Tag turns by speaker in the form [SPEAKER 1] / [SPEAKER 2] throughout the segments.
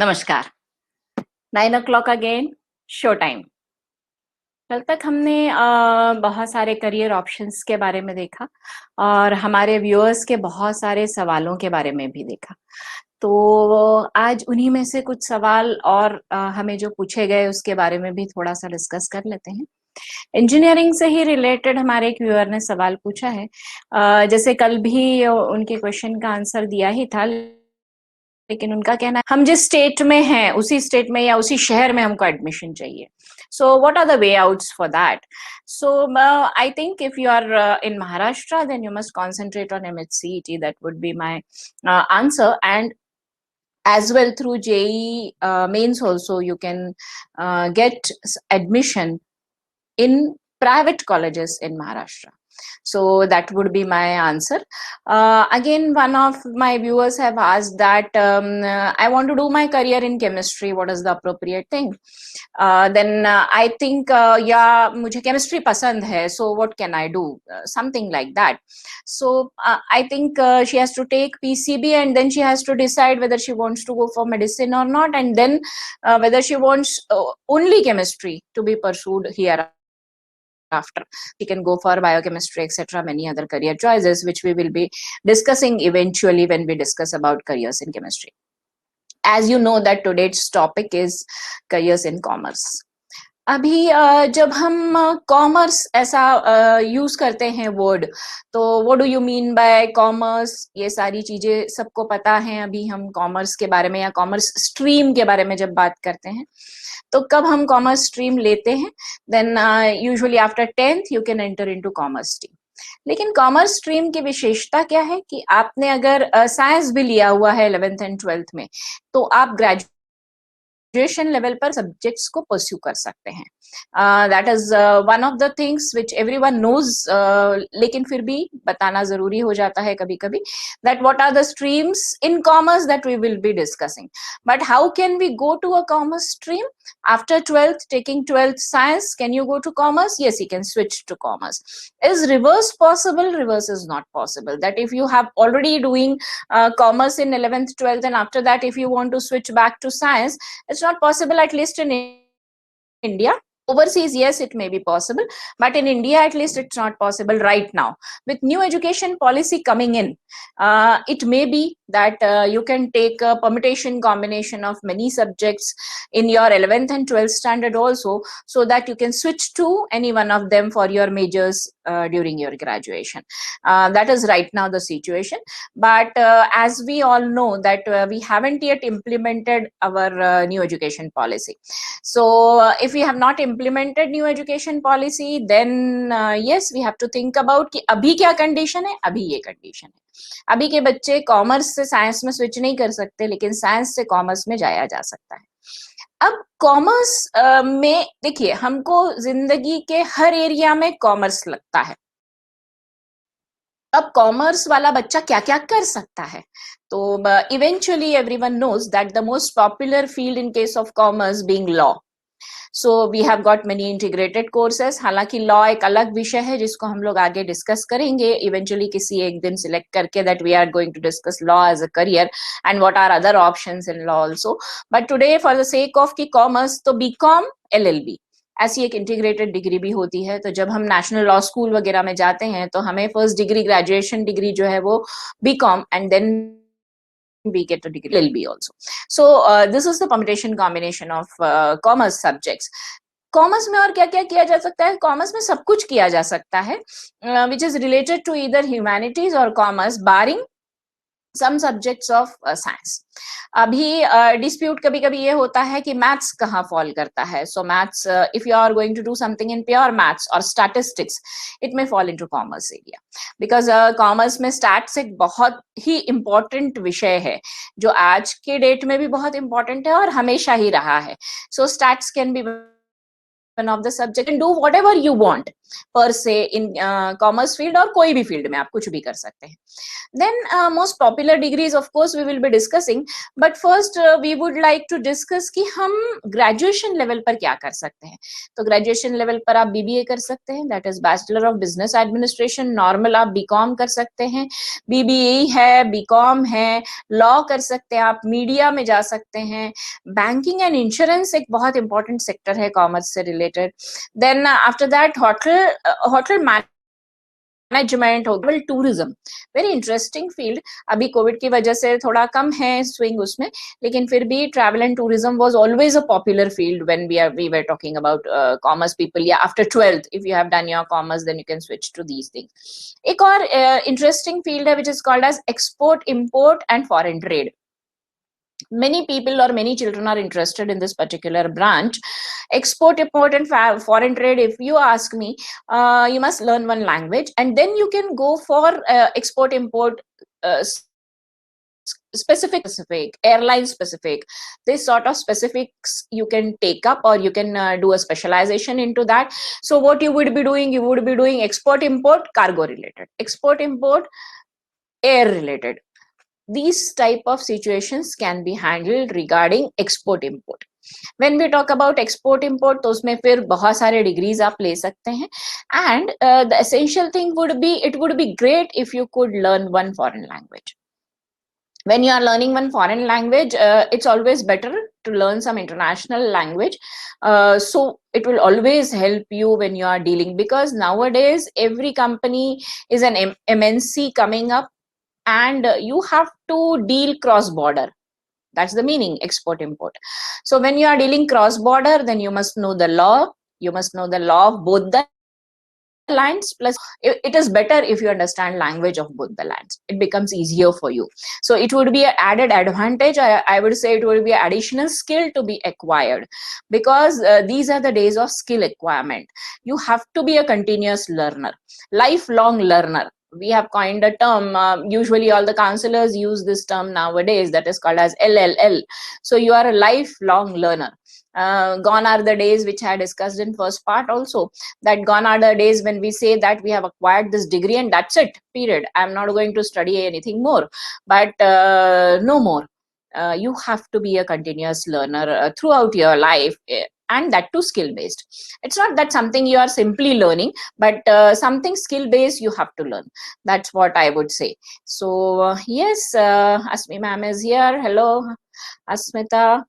[SPEAKER 1] नमस्कार। 9 o'clock again, show time. कल तक हमने बहुत सारे करियर ऑप्शंस के बारे में देखा और हमारे व्यूअर्स के बहुत सारे सवालों के बारे में भी देखा। तो आज उन्हीं में से कुछ सवाल और हमें जो पूछे गए उसके बारे में भी थोड़ा सा डिस्कस कर लेते हैं। इंजीनियरिंग से ही रिलेटेड हमारे एक व्यूअर ने सवाल पूछा है। जैसे कल भी उनके क्वेश्चन का आंसर दिया ही था, लेकिन उनका कहना है हम जिस स्टेट में हैं उसी स्टेट में या उसी शहर में हमको एडमिशन चाहिए। So what are the way outs for that? So I think if you are in Maharashtra, then you must concentrate on MHCET. That would be my answer. And as well through JEE mains also you can get admission in private colleges in Maharashtra. So that would be my answer. Again, one of my viewers have asked that I want to do my career in chemistry. What is the appropriate thing? Then I think yeah, मुझे chemistry पसंद है. So what can I do? Something like that. So I think she has to take PCB and then she has to decide whether she wants to go for medicine or not, and then whether she wants only chemistry to be pursued here. After she can go for biochemistry, etc., many other career choices which we will be discussing eventually when we discuss about careers in chemistry. As you know that today's topic is careers in commerce. अभी जब हम commerce ऐसा use करते हैं word, तो what do you mean by commerce, ये सारी चीजें सबको पता है। अभी हम कॉमर्स के बारे में या कॉमर्स स्ट्रीम के बारे में जब बात करते हैं, तो कब हम कॉमर्स स्ट्रीम लेते हैं, then usually after 10th you can enter into commerce stream. लेकिन कॉमर्स स्ट्रीम की विशेषता क्या है कि आपने अगर साइंस भी लिया हुआ है 11th and 12th में, तो आप ग्रेजुएशन लेवल पर सब्जेक्ट्स को परस्यू कर सकते हैं। That is one of the things which everyone knows, लेकिन फिर भी बताना जरूरी हो जाता है कभी कभी, that what are the streams in commerce that we will be discussing. But how can we go to a commerce stream after 12th? Taking 12th science, can you go to commerce? Yes, you can switch to commerce. Is reverse possible? Reverse is not possible. That if you have already doing commerce in 11th 12th and after that if you want to switch back to science, it's not possible, at least in India. Overseas, yes, it may be possible, but in India, at least, it's not possible right now. With new education policy coming in, it may be that you can take a permutation combination of many subjects in your 11th and 12th standard also, so that you can switch to any one of them for your majors during your graduation. That is right now the situation. But as we all know that we haven't yet implemented our new education policy. So if we have not implemented new education policy, then yes, we have to think about कि अभी क्या condition है। अभी ये condition है, अभी के बच्चे कॉमर्स से साइंस में स्विच नहीं कर सकते, लेकिन साइंस से कॉमर्स में जाया जा सकता है। अब कॉमर्स में देखिए, हमको जिंदगी के हर एरिया में कॉमर्स लगता है। अब कॉमर्स वाला बच्चा क्या क्या कर सकता है, तो eventually everyone knows that the most popular field in case of commerce being law. So we have got many integrated courses. हालांकि लॉ एक अलग विषय है जिसको हम लोग आगे डिस्कस करेंगे इवेंचुअली किसी एक दिन सिलेक्ट करके, that we are going to discuss law as a career and what are other options in law also. But today for the sake of की कॉमर्स, तो बीकॉम LLB ऐसी एक इंटीग्रेटेड डिग्री भी होती है। तो जब हम नेशनल लॉ स्कूल वगैरह में जाते हैं तो हमें फर्स्ट डिग्री, ग्रेजुएशन डिग्री जो है वो BCom, and then we get a degree LLB also. So this is the permutation combination of commerce subjects. Commerce में और क्या क्या किया जा सकता है? कॉमर्स में सब कुछ किया जा सकता है which is related to either humanities or commerce, barring some subjects of science. अभी डिस्प्यूट कभी कभी ये होता है कि मैथ्स कहाँ फॉल करता है। So maths, if you are going to do something in pure maths or statistics, it may fall into commerce area, because commerce में स्टैट्स एक बहुत ही इंपॉर्टेंट विषय है जो आज के डेट में भी बहुत इंपॉर्टेंट है और हमेशा ही रहा है। So stats can be one of the subject and do whatever you want. पर से इन कॉमर्स फील्ड और कोई भी फील्ड में आप कुछ भी कर सकते हैं. Then most popular degrees of course we will be discussing, but first we would like to discuss कि हम graduation level पर क्या कर सकते हैं. तो graduation level पर आप BBA कर सकते हैं, that is Bachelor of Business Administration. normal आप BCom कर सकते हैं, BBA है, BCom है, law कर सकते हैं आप, मीडिया में जा सकते हैं, बैंकिंग एंड इंश्योरेंस एक बहुत इंपॉर्टेंट सेक्टर है कॉमर्स से related. Then after that hotel management, hotel tourism, very interesting field. अभी कोविड की वजह से थोड़ा कम है स्विंग उसमें, लेकिन फिर भी travel and tourism was always a popular field when we were talking about commerce people. Yeah after 12th if you have done your commerce then you can switch to these things. एक और interesting field है which is called as export import and foreign trade. Many people or many children are interested in this particular branch. Export import and foreign trade, if you ask me, you must learn one language and then you can go for export import, specific airline specific, this sort of specifics you can take up, or you can do a specialization into that. So what you would be doing, you would be doing export import cargo related, export import air related. These type of situations can be handled regarding export import. When we talk about export import, तो उसमें फिर बहुत सारे degrees आप ले सकते हैं. And the essential thing would be, it would be great if you could learn one foreign language. When you are learning one foreign language, it's always better to learn some international language. So it will always help you when you are dealing, because nowadays every company is an MNC coming up, and you have to deal cross border. That's the meaning, export import. So when you are dealing cross border, then you must know the law, you must know the law of both the lands, plus it is better if you understand language of both the lands. It becomes easier for you. So it would be an added advantage. I would say it would be an additional skill to be acquired, because these are the days of skill acquirement. You have to be a continuous learner, lifelong learner. We have coined a term, usually all the counselors use this term nowadays, that is called as LLL. So you are a lifelong learner. Gone are the days which I discussed in first part also, that gone are the days when we say that we have acquired this degree and that's it, period, I'm not going to study anything more. But no more. You have to be a continuous learner throughout your life, and that too skill based. It's not that something you are simply learning, but something skill based you have to learn. That's what I would say. So yes, Asmi ma'am is here. Hello, Asmita.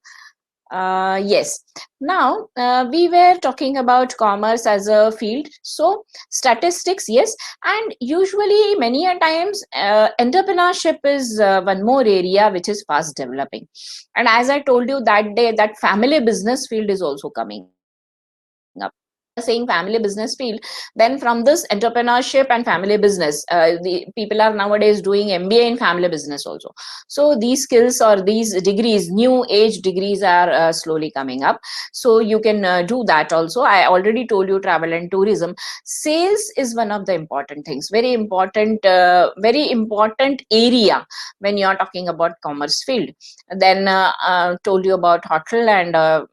[SPEAKER 1] Yes. Now, we were talking about commerce as a field. So, statistics, yes. And usually, many a times, entrepreneurship is one more area which is fast developing. And as I told you that day, that family business field is also coming up. Saying family business field, then from this entrepreneurship and family business, the people are nowadays doing MBA in family business also. So these skills or these degrees, new age degrees, are slowly coming up. So you can do that also. I already told you travel and tourism. Sales is one of the important things, very important area when you are talking about commerce field. Then told you about hotel and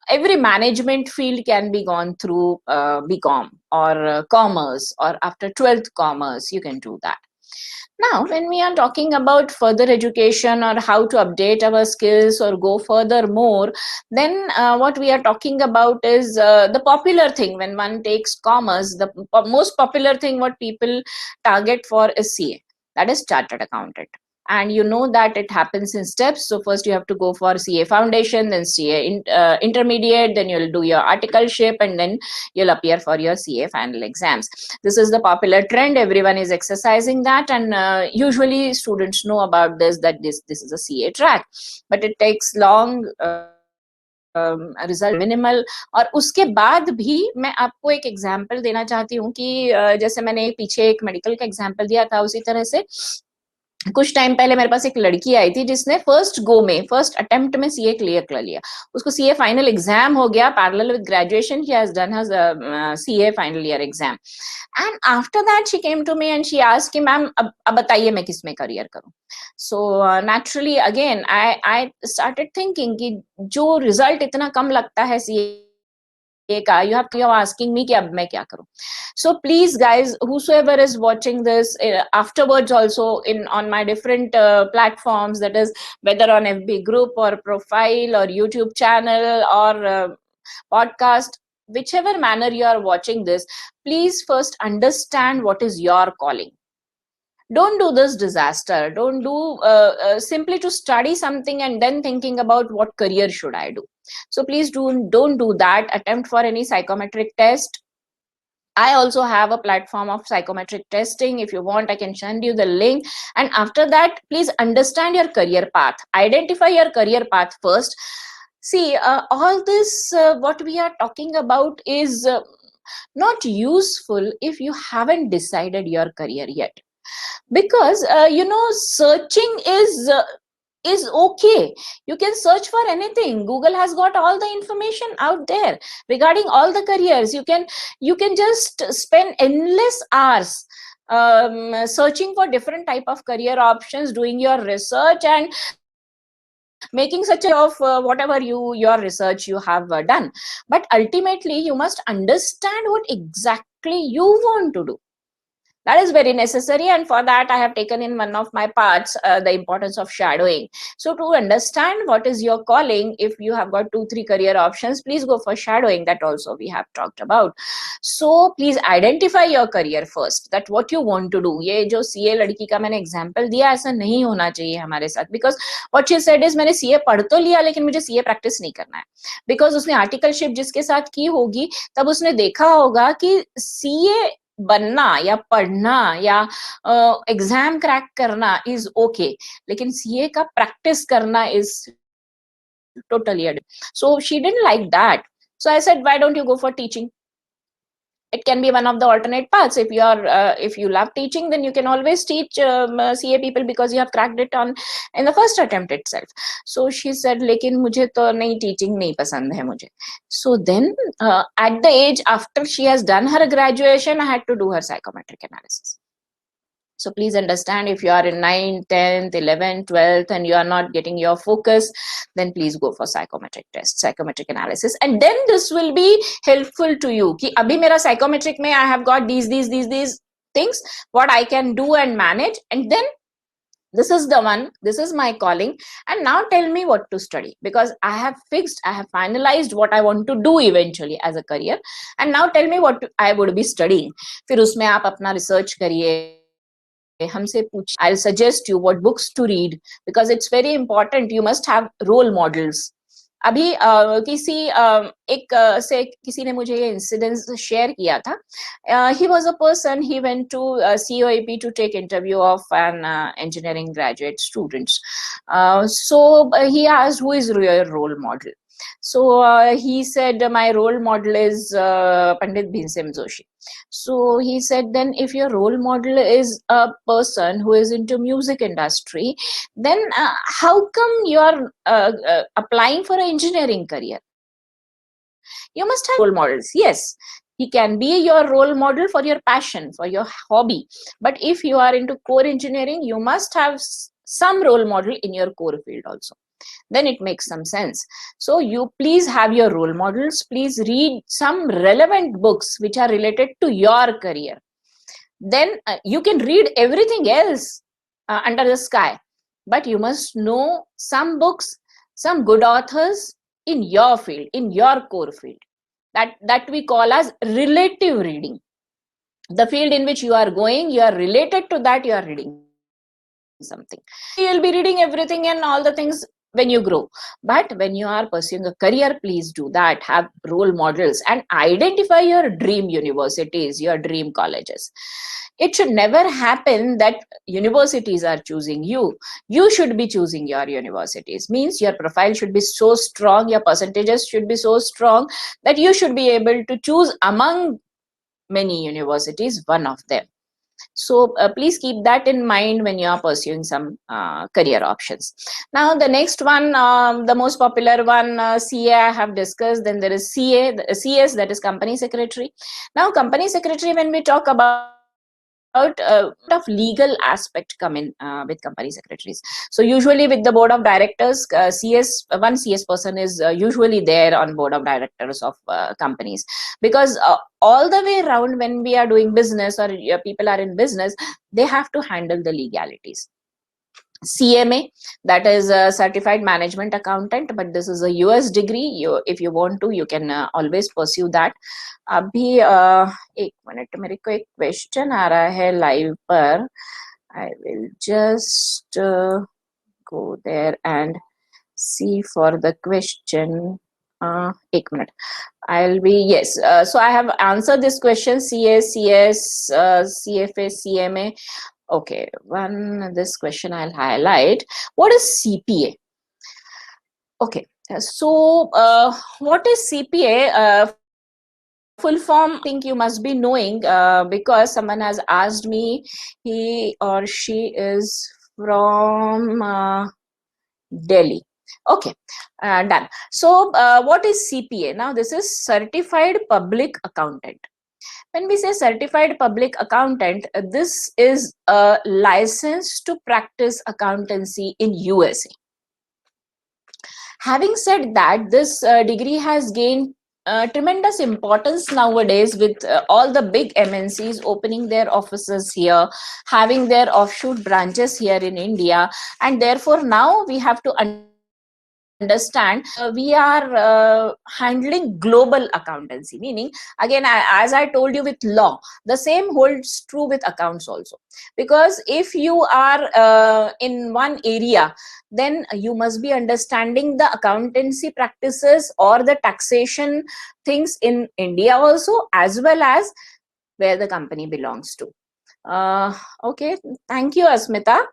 [SPEAKER 1] every management field can be gone through BCom or commerce, or after 12th commerce, you can do that. Now, when we are talking about further education or how to update our skills or go further more, then what we are talking about is the popular thing. When one takes commerce, the most popular thing what people target for is CA, that is chartered accountant. And you know that it happens in steps. So first you have to go for CA foundation, then CA intermediate, then you'll do your articleship, and then you'll appear for your CA final exams. This is the popular trend. Everyone is exercising that, and usually students know about this, that this is a CA track, but it takes long result minimal. और उसके बाद भी मैं आपको एक example देना चाहती हूँ कि जैसे मैंने पीछे एक मेडिकल का एग्जांपल दिया था, उसी तरह से कुछ टाइम पहले मेरे पास एक लड़की आई थी जिसने फर्स्ट अटेम्प्ट में सीए क्लियर कर लिया. उसको सीए फाइनल एग्जाम हो गया, parallel with graduation she has done her CA final year exam. And after that she came to me and she asked कि मैम अब बताइए मैं किस में करियर करूं. So naturally again I started thinking कि जो रिजल्ट इतना कम लगता है CA you have to, you're asking me कि अब मैं क्या करूं. So please guys, whosoever is watching this afterwards also in on my different platforms, that is whether on FB group or profile or YouTube channel or podcast, whichever manner you are watching this, please first understand what is your calling. Don't do this disaster. Don't do simply to study something and then thinking about what career should I do. So please don't do that. Attempt for any psychometric test. I also have a platform of psychometric testing. If you want, I can send you the link. And after that, please understand your career path. Identify your career path first. See, all this, what we are talking about is not useful if you haven't decided your career yet. Because, searching is okay. You can search for anything. Google has got all the information out there regarding all the careers. You can just spend endless hours searching for different type of career options, doing your research and making such a of whatever your research you have done. But ultimately you must understand what exactly you want to do. That is very necessary, and for that I have taken in one of my parts the importance of shadowing. So to understand what is your calling, if you have got 2-3 career options, please go for shadowing. That also we have talked about. So please identify your career first, that what you want to do. ये जो CA लड़की का मैंने example दिया, ऐसा नहीं होना चाहिए हमारे साथ, because what she said is मैंने CA पढ़ तो लिया लेकिन मुझे CA प्रैक्टिस नहीं करना है. Because उसने आर्टिकलशिप जिसके साथ की होगी तब उसने देखा होगा कि CA बनना या पढ़ना या एग्जाम क्रैक करना इज ओके, लेकिन सीए का प्रैक्टिस करना is totally different. So she didn't like that. So I said, why don't you go for teaching? It can be one of the alternate paths. If you love teaching, then you can always teach CA people because you have cracked it on in the first attempt itself. So she said, लेकिन मुझे तो नहीं, teaching नहीं पसंद है मुझे. So then at the age after she has done her graduation, I had to do her psychometric analysis. So please understand, if you are in 9th, 10th, 11th, 12th and you are not getting your focus, then please go for psychometric test, psychometric analysis, and then this will be helpful to you कि अभी मेरा psychometric में I have got these things what I can do and manage, and then this is the one, this is my calling, and now tell me what to study, because I have finalized what I want to do eventually as a career, and now tell me what I would be studying. फिर उसमें आप अपना research करिए, हमसे पूछ. I'll suggest you what books to read, because it's very important. You must have role models. अभी किसी ने मुझे ये इंसिडेंस शेयर किया था. He was a person, he went to COAP to take interview of an engineering graduate students. So he asked, who is your role model? So he said, my role model is Pandit Bhimsen Joshi. So he said, then if your role model is a person who is into music industry, then how come you are applying for an engineering career? You must have role models. Yes, he can be your role model for your passion, for your hobby, but if you are into core engineering, you must have some role model in your core field also. Then it makes some sense. So you please have your role models. Please read some relevant books which are related to your career. Then you can read everything else under the sky, but you must know some books, some good authors in your field, in your core field. That we call as relative reading. The field in which you are going, you are related to that, you are reading something. You will be reading everything and all the things when you grow, but when you are pursuing a career, please do that. Have role models and identify your dream universities, your dream colleges. It should never happen that universities are choosing you. You should be choosing your universities. Means your profile should be so strong, your percentages should be so strong that you should be able to choose among many universities, one of them. So please keep that in mind when you are pursuing some career options. Now the next one, the most popular one, CA I have discussed. Then there is CS, that is company secretary. Now company secretary, when we talk about of legal aspect come in with company secretaries. So usually with the board of directors, one CS person is usually there on board of directors of companies, because all the way around when we are doing business, or people are in business, they have to handle the legalities. CMA, that is a certified management accountant, but this is a US degree. If you want to, you can always pursue that. अभी एक minute, मेरे को एक question आ रहा है live पर. I will just go there and see for the question. एक minute. I'll be, yes. So I have answered this question: CS, CS, CFA, CMA. Okay, this question I'll highlight. What is CPA? Okay, so what is CPA? Full form, I think you must be knowing, because someone has asked me. He or she is from Delhi. Okay, done. So what is CPA? Now this is Certified Public Accountant. When we say certified public accountant, this is a license to practice accountancy in USA. Having said that, this degree has gained tremendous importance nowadays, with all the big MNCs opening their offices here, having their offshoot branches here in India, and therefore now we have to understand we are handling global accountancy, meaning, again, as I told you with law, the same holds true with accounts also, because if you are in one area, then you must be understanding the accountancy practices or the taxation things in India also, as well as where the company belongs to. Okay, thank you, Asmita,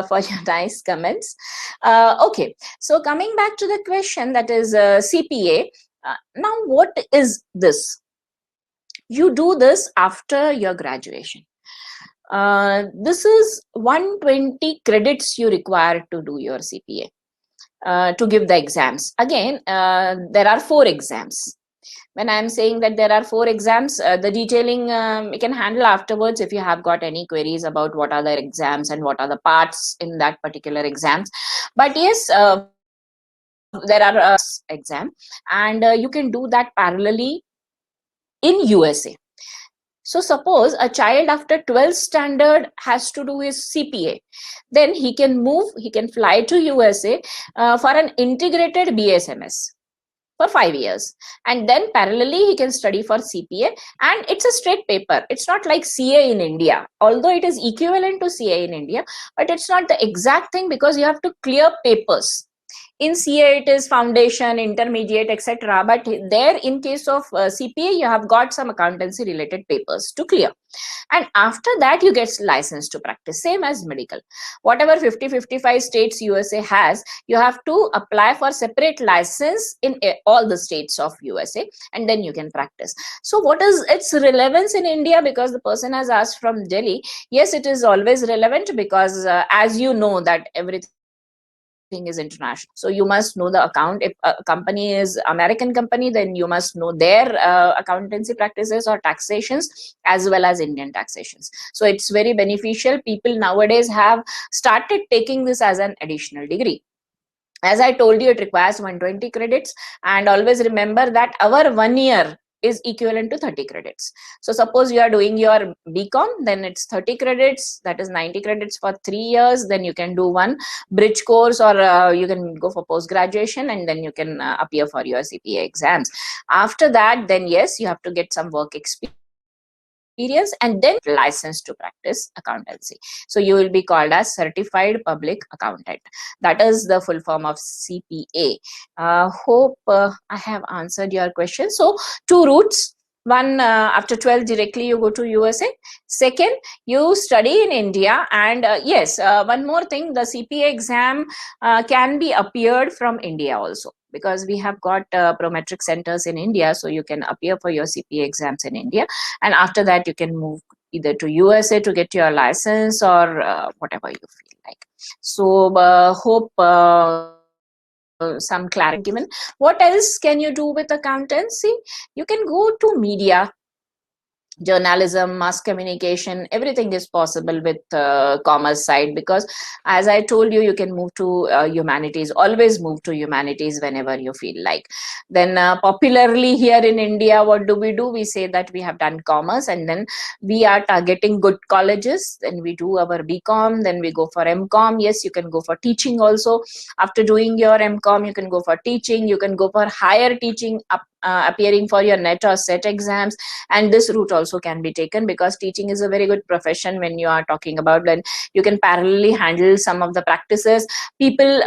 [SPEAKER 1] for your nice comments. Okay, so coming back to the question, that is CPA. Now, what is this? You do this after your graduation. This is 120 credits you require to do your CPA, to give the exams. Again, there are 4 exams. When I'm saying that there are 4 exams, the detailing we can handle afterwards if you have got any queries about what are the exams and what are the parts in that particular exams. But yes, there are exam, and you can do that parallelly in USA. So suppose a child after 12th standard has to do his CPA, then he can fly to USA for an integrated BSMS for 5 years, and then parallelly he can study for CPA, and it's a straight paper. It's not like CA in India, although it is equivalent to CA in India, but it's not the exact thing, because you have to clear papers. In CA it is foundation, intermediate, etc., but there, in case of CPA, you have got some accountancy related papers to clear, and after that you get license to practice, same as medical. Whatever 50-55 states USA has, you have to apply for separate license in all the states of USA, and then you can practice. So what is its relevance in India? Because the person has asked from Delhi. Yes, it is always relevant, because as you know that everything is international, so you must know the account. If a company is American company, then you must know their accountancy practices or taxations, as well as Indian taxations. So it's very beneficial. People nowadays have started taking this as an additional degree. As I told you, it requires 120 credits, and always remember that our 1 year is equivalent to 30 credits. So suppose you are doing your BCom, then it's 30 credits, that is 90 credits for 3 years. Then you can do one bridge course, or you can go for post graduation, and then you can appear for your CPA exams. After that, then yes, you have to get some work experience, and then license to practice accountancy. So you will be called as Certified Public Accountant. That is the full form of CPA. Hope I have answered your question. So 2 routes. One, after 12 directly you go to USA. Second, you study in India. And yes, one more thing, the CPA exam can be appeared from India also, because we have got Prometric centers in India, so you can appear for your CPA exams in India, and after that you can move either to USA to get your license, or whatever you feel like. So hope some clarity given. What else can you do with accountancy? You can go to media. journalism, mass communication, everything is possible with commerce side, because as I told you, you can move to humanities, always move to humanities whenever you feel like. Then popularly here in India, what do? We say that we have done commerce, and then we are targeting good colleges, then we do our BCom, then we go for MCom. Yes, you can go for teaching also. After doing your MCom, you can go for teaching, you can go for higher teaching, appearing for your NET or SET exams. And this route also can be taken, because teaching is a very good profession when you are talking about. Then you can parallelly handle some of the practices. People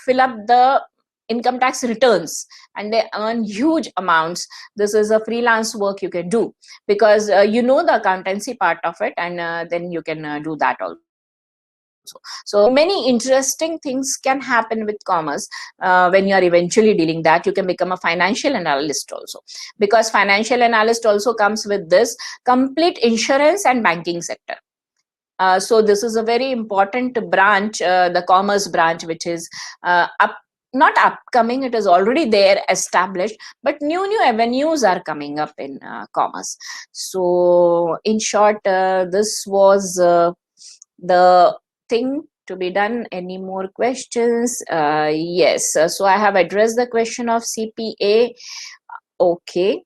[SPEAKER 1] fill up the income tax returns and they earn huge amounts. This is a freelance work you can do, because you know the accountancy part of it, and then you can do that also. So many interesting things can happen with commerce. When you are eventually dealing that, you can become a financial analyst also, because financial analyst also comes with this complete insurance and banking sector. So this is a very important branch, the commerce branch, which is not upcoming, it is already there, established, but new avenues are coming up in commerce. So in short, this was the thing to be done. Any more questions? Yes, so I have addressed the question of CPA. Okay,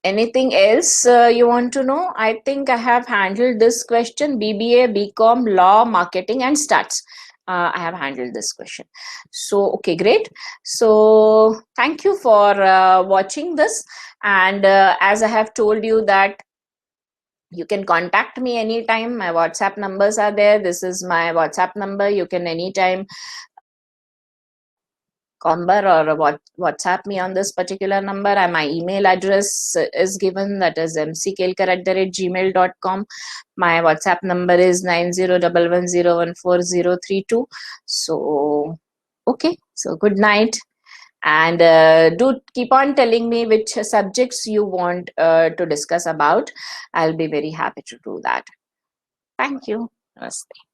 [SPEAKER 1] anything else you want to know? I think I have handled this question. BBA, BCom, law, marketing, and stats. I have handled this question. So, okay, great. So, thank you for watching this. And as I have told you that you can contact me anytime. My WhatsApp numbers are there. This is my WhatsApp number. You can anytime number or WhatsApp me on this particular number, and my email address is given, that is mckelkar@gmail.com. My WhatsApp number is 9011014032. So okay, so good night, and do keep on telling me which subjects you want to discuss about. I'll be very happy to do that. Thank you. Namaste.